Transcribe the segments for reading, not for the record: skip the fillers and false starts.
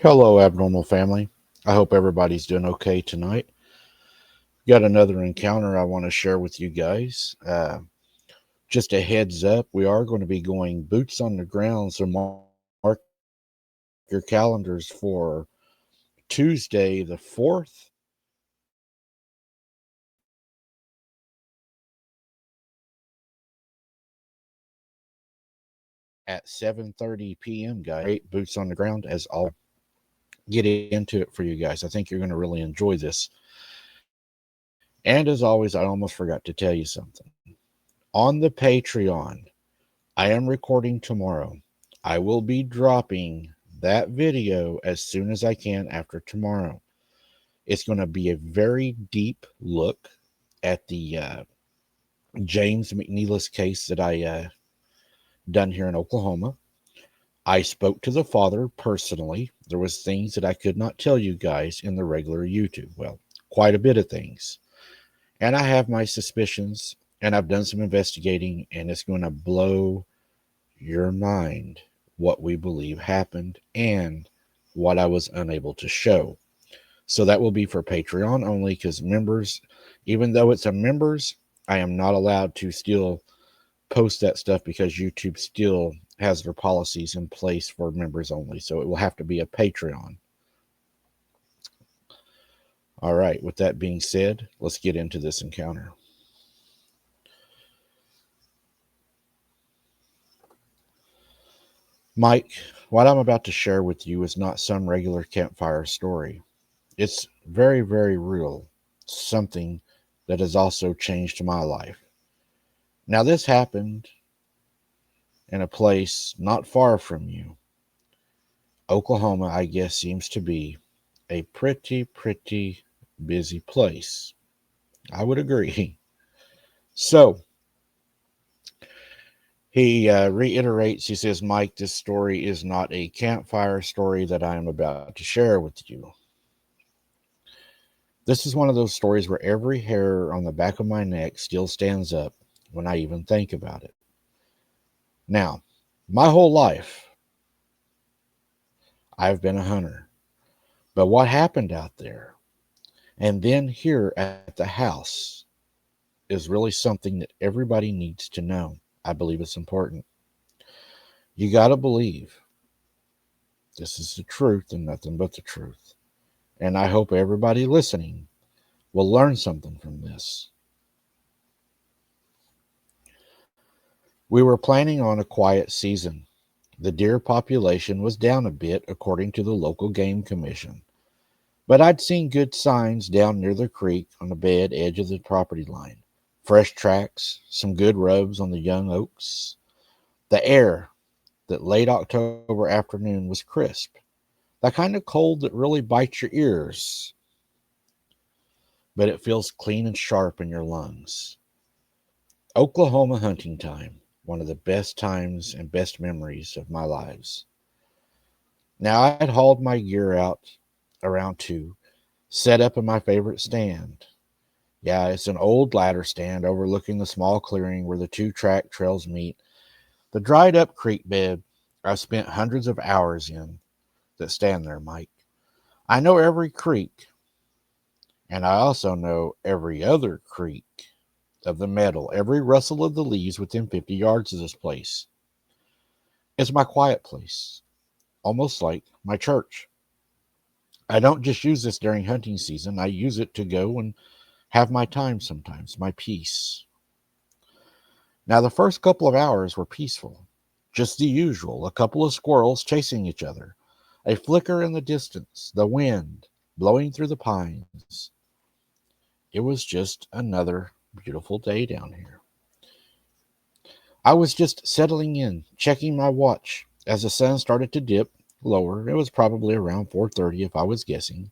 Hello, Abnormal family. I hope everybody's doing okay tonight. Got another encounter I want to share with you guys. Just a heads up, we are going to be going boots on the ground, so mark your calendars for Tuesday the 4th at 7:30 p.m., guys. Great boots on the ground as all. Get into it for you guys. I think you're going to really enjoy this. And as always, I almost forgot to tell you something. On the Patreon, I am recording tomorrow. I will be dropping that video as soon as I can after tomorrow. It's going to be a very deep look at the James McNeil's case that I done here in Oklahoma. I spoke to the father personally. There was things that I could not tell you guys in the regular YouTube. Well, quite a bit of things. And I have my suspicions, and I've done some investigating, and it's going to blow your mind what we believe happened and what I was unable to show. So that will be for Patreon only because members, even though it's a members, I am not allowed to still post that stuff because YouTube still has their policies in place for members only. So it will have to be a Patreon. All right, with that being said, let's get into this encounter. Mike, what I'm about to share with you is not some regular campfire story. It's very, very real, something that has also changed my life. Now, this happened in a place not far from you. Oklahoma, I guess, seems to be a pretty busy place. I would agree. So, he reiterates, he says, Mike, this story is not a campfire story that I am about to share with you. This is one of those stories where every hair on the back of my neck still stands up when I even think about it. Now, my whole life, I've been a hunter. But what happened out there and then here at the house is really something that everybody needs to know. I believe it's important. You got to believe this is the truth and nothing but the truth. And I hope everybody listening will learn something from this. We were planning on a quiet season. The deer population was down a bit according to the local game commission. But I'd seen good signs down near the creek on the bed edge of the property line. Fresh tracks, some good rubs on the young oaks. The air that late October afternoon was crisp. That kind of cold that really bites your ears, but it feels clean and sharp in your lungs. Oklahoma hunting time, one of the best times and best memories of my lives. Now I'd hauled my gear out around 2, set up in my favorite stand. Yeah, it's an old ladder stand overlooking the small clearing where the 2 track trails meet. The dried up creek bed I've spent hundreds of hours in that stand there, Mike. I know every creek, and I also know every other creek of the meadow, every rustle of the leaves within 50 yards of this place. It's my quiet place, almost like my church. I don't just use this during hunting season, I use it to go and have my time sometimes, my peace. Now, the first couple of hours were peaceful, just the usual, a couple of squirrels chasing each other, a flicker in the distance, the wind blowing through the pines. It was just another beautiful day down here. I was just settling in, checking my watch as the sun started to dip lower. It was probably around 4:30 if I was guessing,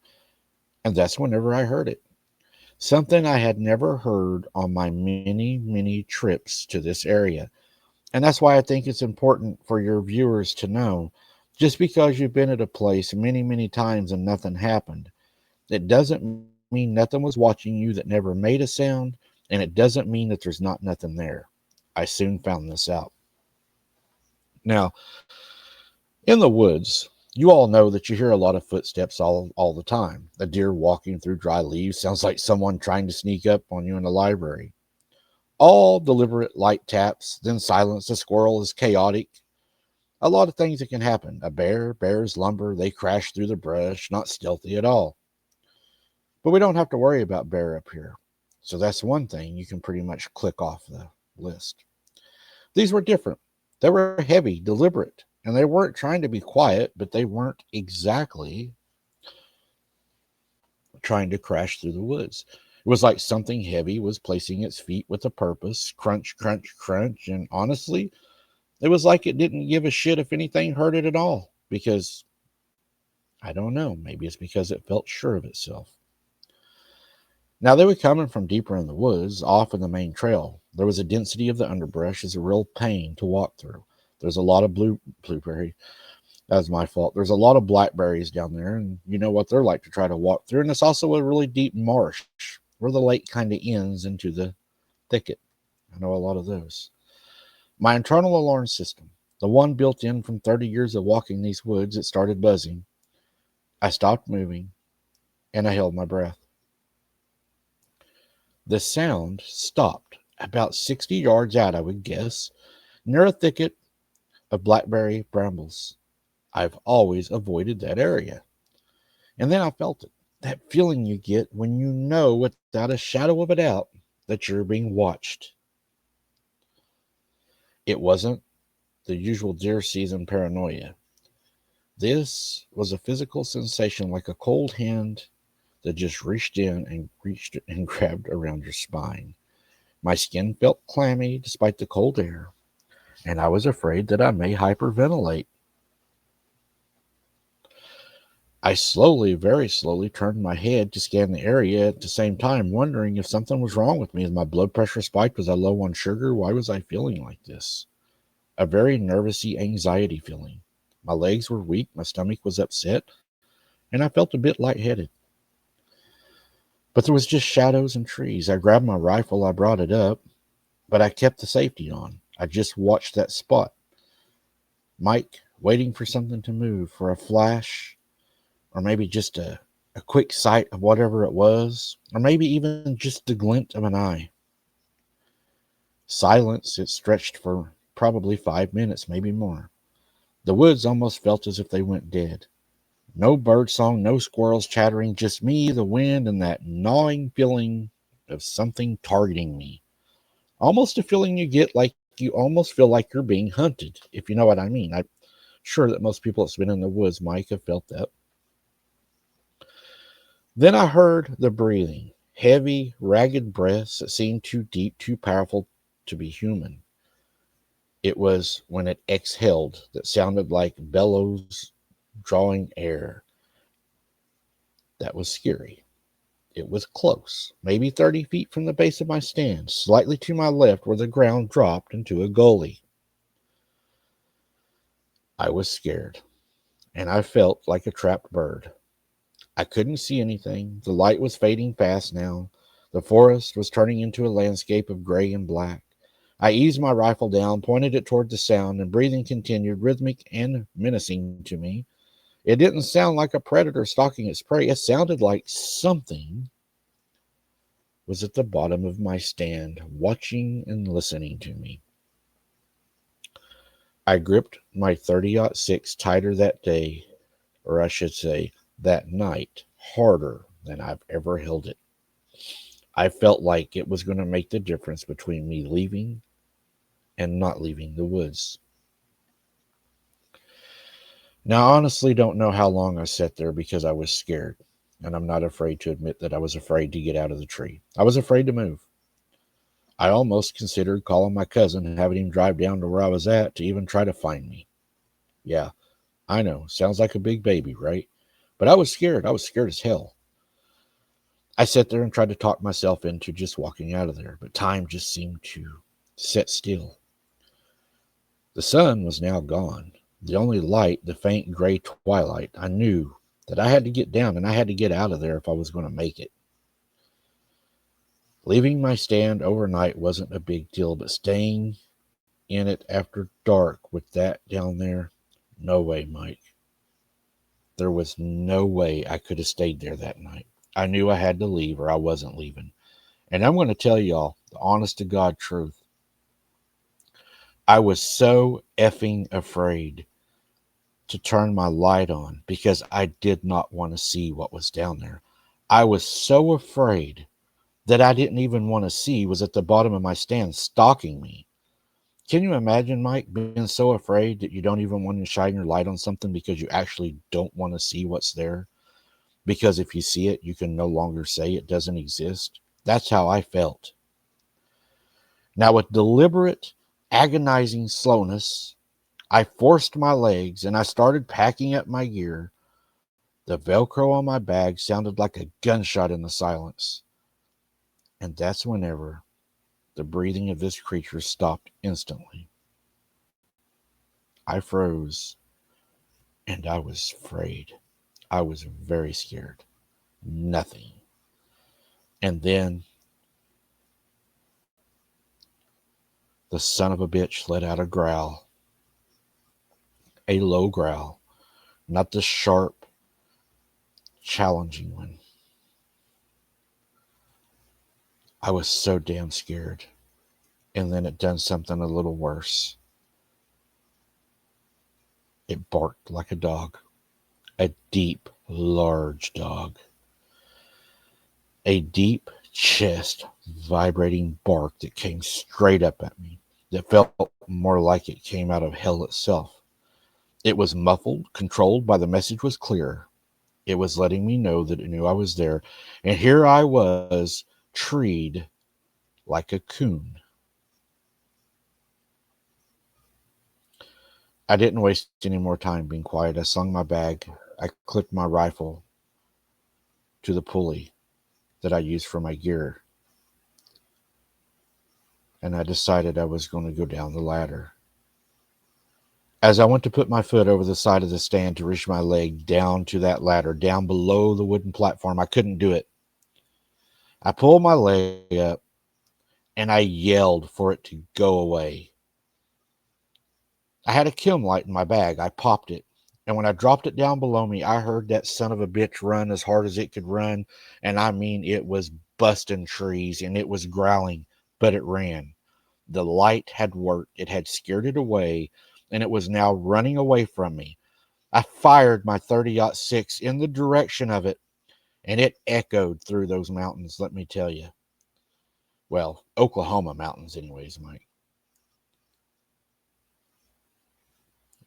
and that's whenever I heard it. Something I had never heard on my many trips to this area. And that's why I think it's important for your viewers to know just because you've been at a place many times and nothing happened, it doesn't mean nothing was watching you that never made a sound, and it doesn't mean that there's not nothing there. I soon found this out. Now, in the woods, You all know that you hear a lot of footsteps all the time. A deer walking through dry leaves sounds like someone trying to sneak up on you in the library. All deliberate light taps, then silence. A squirrel is chaotic. A lot of things that can happen. A bear bears lumber. They crash through the brush, not stealthy at all. But we don't have to worry about bear up here. So that's one thing you can pretty much click off the list. These were different. They were heavy, deliberate, and they weren't trying to be quiet, but they weren't exactly trying to crash through the woods. It was like something heavy was placing its feet with a purpose. Crunch, crunch, crunch. And honestly, it was like it didn't give a shit if anything hurt it at all. Because, I don't know, maybe it's because it felt sure of itself. Now, they were coming from deeper in the woods, off in the main trail. There was a density of the underbrush is a real pain to walk through. There's a lot of blueberry. That was my fault. There's a lot of blackberries down there, and you know what they're like to try to walk through. And it's also a really deep marsh where the lake kind of ends into the thicket. I know a lot of those. My internal alarm system, the one built in from 30 years of walking these woods, it started buzzing. I stopped moving, and I held my breath. The sound stopped about 60 yards out, I would guess, near a thicket of blackberry brambles. I've always avoided that area. And then I felt it. That feeling you get when you know without a shadow of a doubt that you're being watched. It wasn't the usual deer season paranoia. This was a physical sensation like a cold hand that just reached and grabbed around your spine. My skin felt clammy despite the cold air, and I was afraid that I may hyperventilate. I slowly, very slowly, turned my head to scan the area at the same time, wondering if something was wrong with me. As my blood pressure spiked, was I low on sugar? Why was I feeling like this? A very nervousy anxiety feeling. My legs were weak, my stomach was upset, and I felt a bit lightheaded. But there was just shadows and trees. I grabbed my rifle, I brought it up, but I kept the safety on. I just watched that spot. Mike, waiting for something to move, for a flash, or maybe just a quick sight of whatever it was, or maybe even just the glint of an eye. Silence, it stretched for probably 5 minutes, maybe more. The woods almost felt as if they went dead. No bird song, no squirrels chattering, just me, the wind, and that gnawing feeling of something targeting me. Almost a feeling you get like you almost feel like you're being hunted, if you know what I mean. I'm sure that most people that's been in the woods, Mike, have felt that. Then I heard the breathing, heavy, ragged breaths that seemed too deep, too powerful to be human. It was when it exhaled that sounded like bellows drawing air. That was scary. It was close, maybe 30 feet from the base of my stand, slightly to my left where the ground dropped into a gully. I was scared, and I felt like a trapped bird. I couldn't see anything. The light was fading fast now. The forest was turning into a landscape of gray and black. I eased my rifle down, pointed it toward the sound, and breathing continued, rhythmic and menacing to me. It didn't sound like a predator stalking its prey. It sounded like something was at the bottom of my stand, watching and listening to me. I gripped my 30-06 tighter that day, or I should say, that night, harder than I've ever held it. I felt like it was going to make the difference between me leaving and not leaving the woods. Now, I honestly don't know how long I sat there because I was scared, and I'm not afraid to admit that I was afraid to get out of the tree. I was afraid to move. I almost considered calling my cousin and having him drive down to where I was at to even try to find me. Yeah, I know, sounds like a big baby, right? But I was scared. I was scared as hell. I sat there and tried to talk myself into just walking out of there, but time just seemed to sit still. The sun was now gone. The only light, the faint gray twilight. I knew that I had to get down and I had to get out of there if I was going to make it. Leaving my stand overnight wasn't a big deal, but staying in it after dark with that down there, no way, Mike. There was no way I could have stayed there that night. I knew I had to leave or I wasn't leaving. And I'm going to tell y'all the honest to God truth. I was so effing afraid to turn my light on because I did not want to see what was down there. I was so afraid that I didn't even want to see was at the bottom of my stand stalking me. Can you imagine, Mike, being so afraid that you don't even want to shine your light on something because you actually don't want to see what's there? Because if you see it, you can no longer say it doesn't exist. That's how I felt. Now, with deliberate, agonizing slowness, I forced my legs and I started packing up my gear. The Velcro on my bag sounded like a gunshot in the silence. And that's whenever the breathing of this creature stopped instantly. I froze and I was afraid. I was very scared. Nothing. And then the son of a bitch let out a growl, a low growl, not the sharp, challenging one. I was so damn scared. And then it done something a little worse. It barked like a dog, a deep, large dog. A deep chest vibrating bark that came straight up at me, that felt more like it came out of hell itself. It was muffled, controlled, by the message was clear. It was letting me know that it knew I was there, and here I was, treed like a coon. I didn't waste any more time being quiet. I slung my bag. I clipped my rifle to the pulley that I used for my gear, and I decided I was going to go down the ladder. As I went to put my foot over the side of the stand to reach my leg down to that ladder, down below the wooden platform, I couldn't do it. I pulled my leg up and I yelled for it to go away. I had a kiln light in my bag. I popped it. And when I dropped it down below me, I heard that son of a bitch run as hard as it could run. And I mean, it was busting trees and it was growling, but it ran. The light had worked. It had scared it away, and it was now running away from me. I fired my 30-06 in the direction of it, and it echoed through those mountains, let me tell you. Well, Oklahoma mountains, anyways, Mike.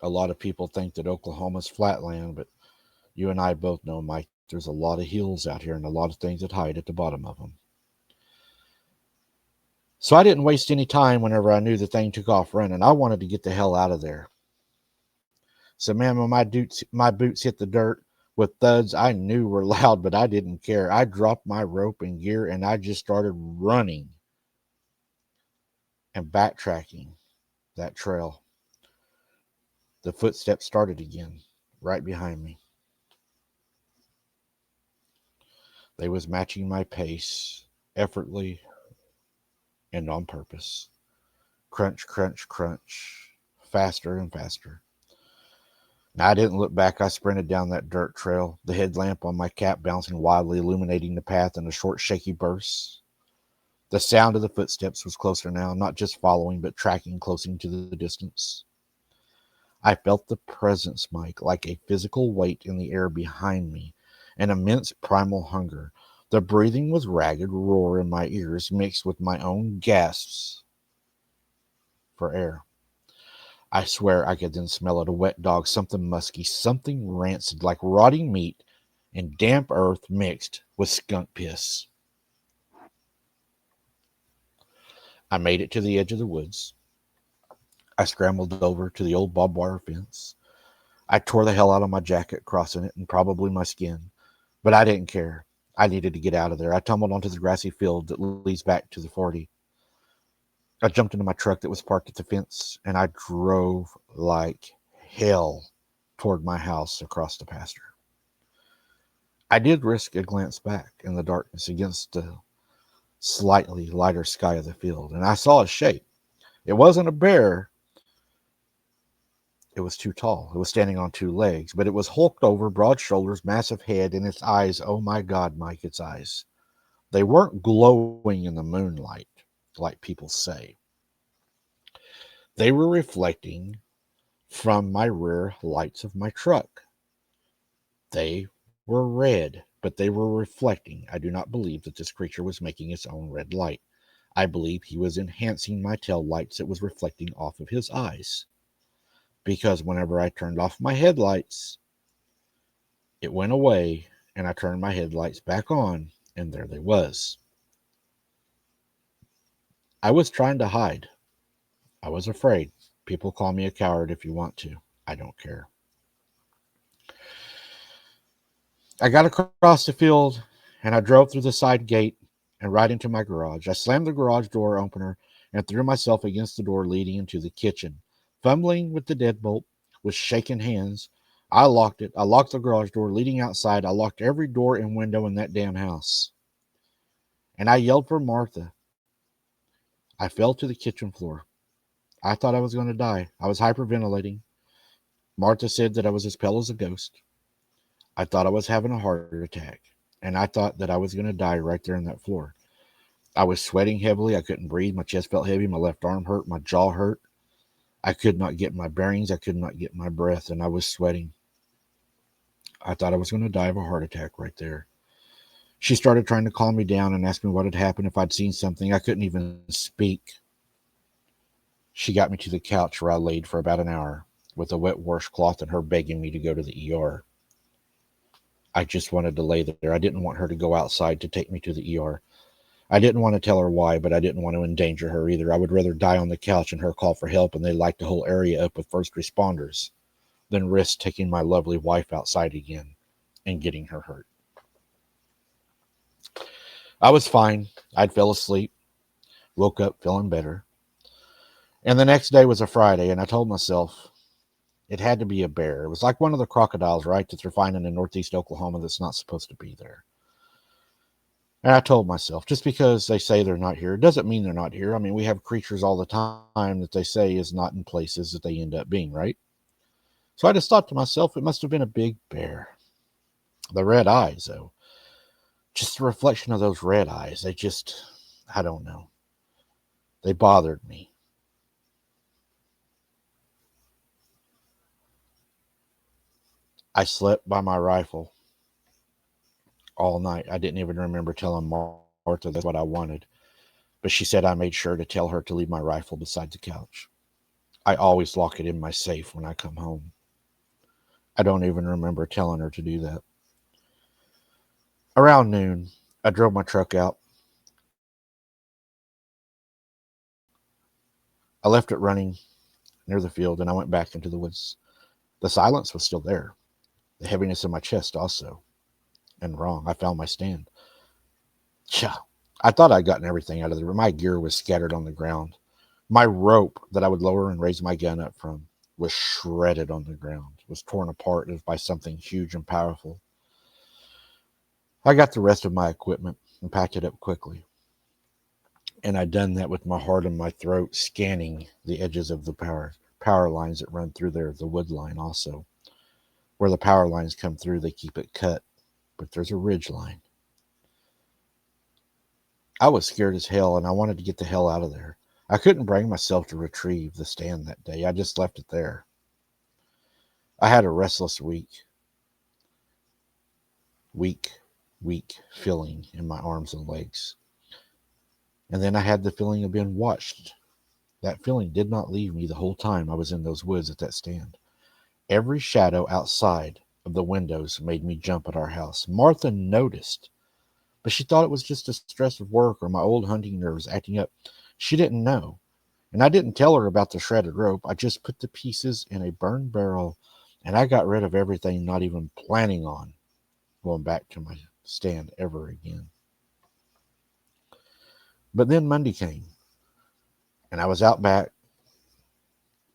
A lot of people think that Oklahoma's flatland, but you and I both know, Mike, there's a lot of hills out here and a lot of things that hide at the bottom of them. So I didn't waste any time whenever I knew the thing took off running. I wanted to get the hell out of there. So, man, when my boots hit the dirt with thuds I knew were loud, but I didn't care. I dropped my rope and gear and I just started running and backtracking that trail. The footsteps started again right behind me. They was matching my pace, effortlessly and on purpose. Crunch, crunch, crunch, faster and faster. Now, I didn't look back. I sprinted down that dirt trail, the headlamp on my cap bouncing wildly, illuminating the path in a short, shaky burst. The sound of the footsteps was closer now, not just following, but tracking close into the distance. I felt the presence, Mike, like a physical weight in the air behind me, an immense primal hunger. The breathing was ragged roar in my ears, mixed with my own gasps for air. I swear I could then smell it, a wet dog, something musky, something rancid, like rotting meat and damp earth mixed with skunk piss. I made it to the edge of the woods. I scrambled over to the old barbed wire fence. I tore the hell out of my jacket crossing it and probably my skin, but I didn't care. I needed to get out of there. I tumbled onto the grassy field that leads back to the 40. I jumped into my truck that was parked at the fence, and I drove like hell toward my house across the pasture. I did risk a glance back in the darkness against the slightly lighter sky of the field, and I saw a shape. It wasn't a bear. It was too tall. It was standing on two legs, but it was hulked over, broad shoulders, massive head, and its eyes. Oh my God, Mike, its eyes. They weren't glowing in the moonlight, like people say. They were reflecting from my rear lights of my truck. They were red, but they were reflecting. I do not believe that this creature was making its own red light. I believe he was enhancing my tail lights that was reflecting off of his eyes. Because whenever I turned off my headlights, it went away, and I turned my headlights back on, and there they was. I was trying to hide. I was afraid. People call me a coward if you want to. I don't care. I got across the field, and I drove through the side gate and right into my garage. I slammed the garage door opener and threw myself against the door leading into the kitchen. Fumbling with the deadbolt, with shaking hands, I locked it. I locked the garage door leading outside. I locked every door and window in that damn house. And I yelled for Martha. I fell to the kitchen floor. I thought I was going to die. I was hyperventilating. Martha said that I was as pale as a ghost. I thought I was having a heart attack. And I thought that I was going to die right there on that floor. I was sweating heavily. I couldn't breathe. My chest felt heavy. My left arm hurt. My jaw hurt. I could not get my bearings. I could not get my breath, and I was sweating. I thought I was going to die of a heart attack right there. She started trying to calm me down and ask me what had happened, if I'd seen something. I couldn't even speak. She got me to the couch where I laid for about an hour with a wet washcloth and her begging me to go to the ER. I just wanted to lay there. I didn't want her to go outside to take me to the ER. I didn't want to tell her why, but I didn't want to endanger her either. I would rather die on the couch and her call for help and they light the whole area up with first responders than risk taking my lovely wife outside again and getting her hurt. I was fine. I'd fell asleep, woke up feeling better. And the next day was a Friday, and I told myself it had to be a bear. It was like one of the crocodiles, right, that they're finding in northeast Oklahoma that's not supposed to be there. And I told myself, just because they say they're not here, doesn't mean they're not here. I mean, we have creatures all the time that they say is not in places that they end up being, right? So I just thought to myself, it must have been a big bear. The red eyes, though, just the reflection of those red eyes, they just, I don't know, they bothered me. I slept by my rifle all night. I didn't even remember telling Martha that's what I wanted. But she said I made sure to tell her to leave my rifle beside the couch. I always lock it in my safe when I come home. I don't even remember telling her to do that. Around noon, I drove my truck out. I left it running near the field and I went back into the woods. The silence was still there, the heaviness in my chest also. And wrong, I found my stand. Tja, I thought I'd gotten everything out of the room. My gear was scattered on the ground. My rope that I would lower and raise my gun up from was shredded on the ground, was torn apart as by something huge and powerful. I got the rest of my equipment and packed it up quickly. And I'd done that with my heart in my throat, scanning the edges of the power lines that run through there, the wood line also. Where the power lines come through, they keep it cut, but there's a ridge line. I was scared as hell, and I wanted to get the hell out of there. I couldn't bring myself to retrieve the stand that day. I just left it there. I had a restless weak feeling in my arms and legs. And then I had the feeling of being watched. That feeling did not leave me the whole time I was in those woods at that stand. Every shadow outside of the windows made me jump at our house. Martha noticed, but she thought it was just the stress of work or my old hunting nerves acting up. She didn't know. And I didn't tell her about the shredded rope. I just put the pieces in a burned barrel and I got rid of everything, not even planning on going back to my stand ever again. But then Monday came and I was out back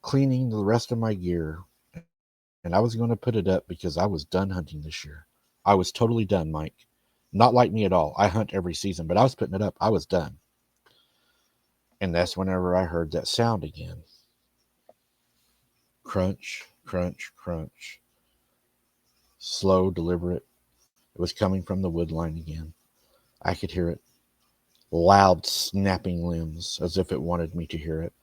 cleaning the rest of my gear and I was going to put it up because I was done hunting this year. I was totally done, Mike. Not like me at all. I hunt every season, but I was putting it up. I was done. And that's whenever I heard that sound again. Crunch, crunch, crunch. Slow, deliberate. It was coming from the wood line again. I could hear it. Loud, snapping limbs, as if it wanted me to hear it.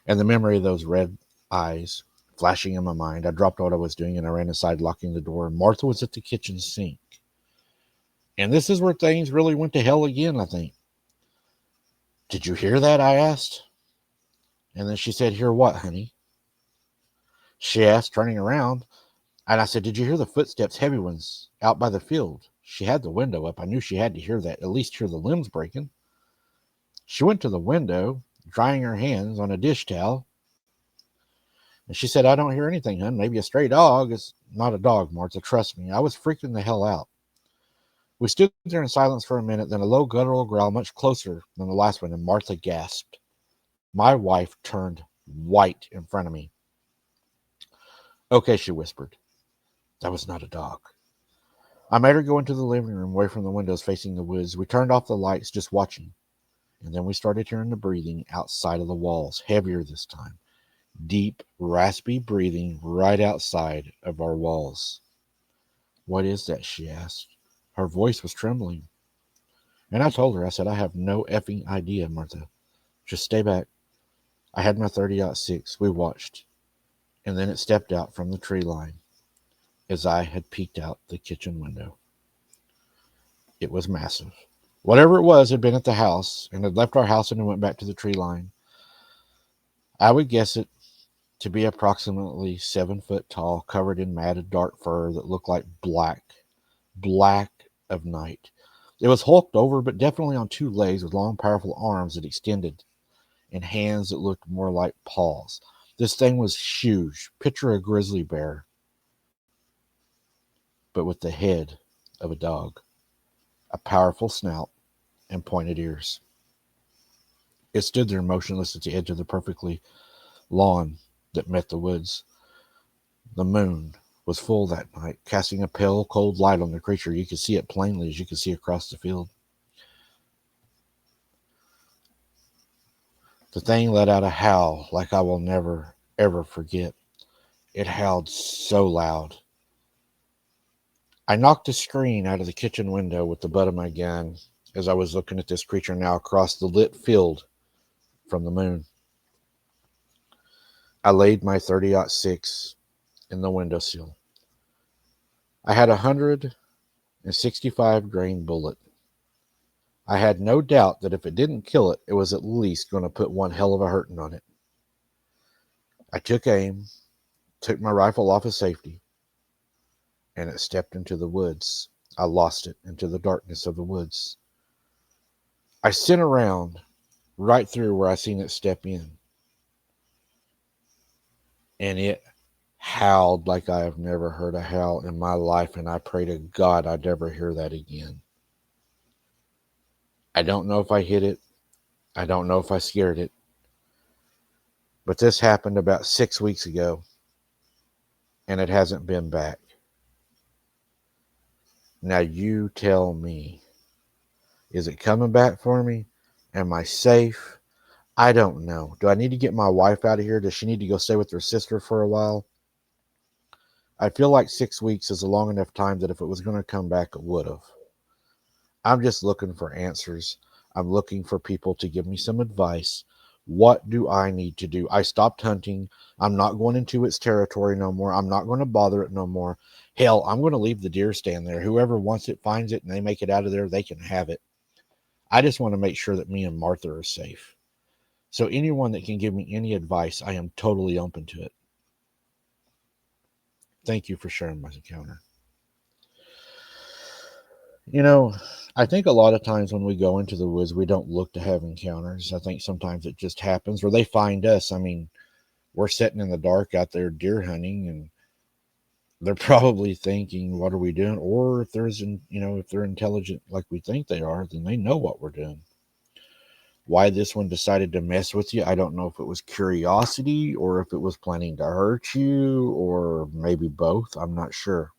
And the memory of those red eyes flashing in my mind, I dropped what I was doing and I ran inside, locking the door. Martha was at the kitchen sink. And this is where things really went to hell again, I think. Did you hear that? I asked. And then she said, hear what, honey? She asked, turning around. And I said, did you hear the footsteps, heavy ones, out by the field? She had the window up. I knew she had to hear that, at least hear the limbs breaking. She went to the window, drying her hands on a dish towel. And she said, I don't hear anything, hun. Maybe a stray dog. It's not a dog, Martha. Trust me. I was freaking the hell out. We stood there in silence for a minute, then a low guttural growl much closer than the last one, and Martha gasped. My wife turned white in front of me. Okay, she whispered. That was not a dog. I made her go into the living room, away from the windows facing the woods. We turned off the lights, just watching. And then we started hearing the breathing outside of the walls, heavier this time. Deep, raspy breathing right outside of our walls. What is that? She asked. Her voice was trembling. And I told her, I said, I have no effing idea, Martha. Just stay back. I had my 30-06. We watched. And then it stepped out from the tree line as I had peeked out the kitchen window. It was massive. Whatever it was had been at the house and had left our house and went back to the tree line. I would guess it to be approximately 7 foot tall, covered in matted dark fur that looked like black of night. It was hulked over, but definitely on two legs with long, powerful arms that extended and hands that looked more like paws. This thing was huge. Picture a grizzly bear, but with the head of a dog, a powerful snout, and pointed ears. It stood there motionless at the edge of the perfectly lawn that met the woods. The moon was full that night, casting a pale, cold light on the creature. You could see it plainly as you could see across the field. The thing let out a howl like I will never, ever forget. It howled so loud. I knocked the screen out of the kitchen window with the butt of my gun as I was looking at this creature now across the lit field from the moon. I laid my 30-06 in the windowsill. I had a 165 grain bullet. I had no doubt that if it didn't kill it, it was at least going to put one hell of a hurting on it. I took aim, took my rifle off of safety, and it stepped into the woods. I lost it into the darkness of the woods. I sent around right through where I seen it step in, and it howled like I have never heard a howl in my life, and I pray to God I'd never hear that again. I don't know if I hit it. I don't know if I scared it. But this happened about 6 weeks ago, and it hasn't been back. Now you tell me, is it coming back for me? Am I safe? I don't know. Do I need to get my wife out of here? Does she need to go stay with her sister for a while? I feel like 6 weeks is a long enough time that if it was going to come back, it would have. I'm just looking for answers. I'm looking for people to give me some advice. What do I need to do? I stopped hunting. I'm not going into its territory no more. I'm not going to bother it no more. Hell, I'm going to leave the deer stand there. Whoever wants it finds it and they make it out of there, they can have it. I just want to make sure that me and Martha are safe. So anyone that can give me any advice, I am totally open to it. Thank you for sharing my encounter. You know, I think a lot of times when we go into the woods, we don't look to have encounters. I think sometimes it just happens, or they find us. I mean, we're sitting in the dark out there deer hunting, and they're probably thinking, what are we doing? Or if if they're intelligent like we think they are, then they know what we're doing. Why this one decided to mess with you, I don't know if it was curiosity or if it was planning to hurt you or maybe both. I'm not sure.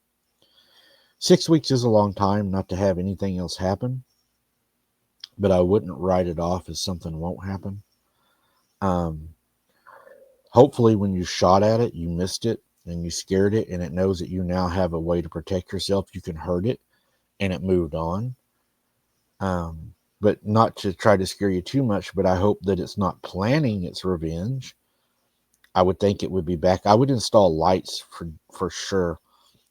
6 weeks is a long time not to have anything else happen, but I wouldn't write it off as something won't happen. Um, Hopefully, when you shot at it, you missed it and you scared it, and it knows that you now have a way to protect yourself. You can hurt it, and it moved on. But not to try to scare you too much, but I hope that it's not planning its revenge. I would think it would be back. I would install lights for sure.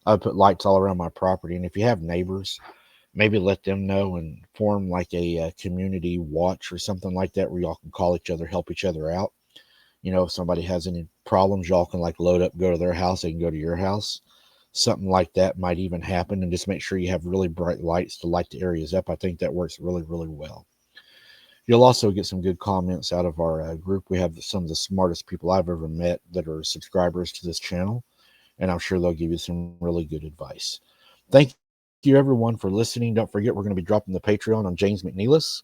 I would put lights all around my property, and if you have neighbors, maybe let them know and form like a community watch or something like that, where y'all can call each other, help each other out. If somebody has any problems, y'all can like load up, go to their house, they can go to your house. Something like that might even happen, and just make sure you have really bright lights to light the areas up. I think that works really, really well. You'll also get some good comments out of our group. We have some of the smartest people I've ever met that are subscribers to this channel, and I'm sure they'll give you some really good advice. Thank you, everyone, for listening. Don't forget, we're going to be dropping the Patreon on James McNeilis.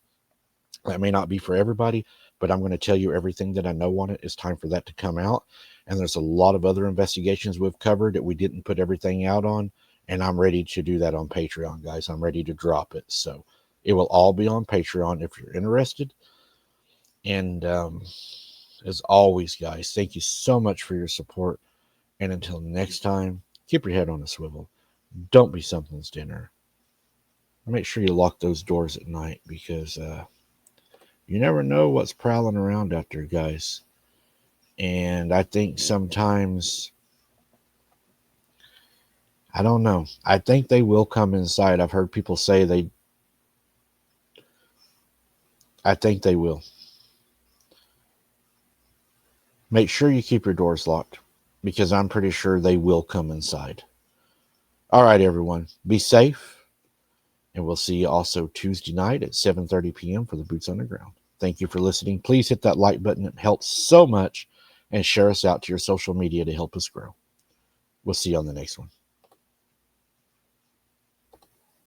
That may not be for everybody, but I'm going to tell you everything that I know on it. It's time for that to come out. And there's a lot of other investigations we've covered that we didn't put everything out on. And I'm ready to do that on Patreon, guys. I'm ready to drop it. So it will all be on Patreon if you're interested. And as always, guys, thank you so much for your support. And until next time, keep your head on a swivel. Don't be something's dinner. Make sure you lock those doors at night, because you never know what's prowling around out there, guys. And I think sometimes, I don't know, I think they will come inside. I've heard people say I think they will. Make sure you keep your doors locked, because I'm pretty sure they will come inside. All right, everyone, be safe. And we'll see you also Tuesday night at 7:30 p.m. for the Boots Underground. Thank you for listening. Please hit that like button. It helps so much. And share us out to your social media to help us grow. We'll see you on the next one.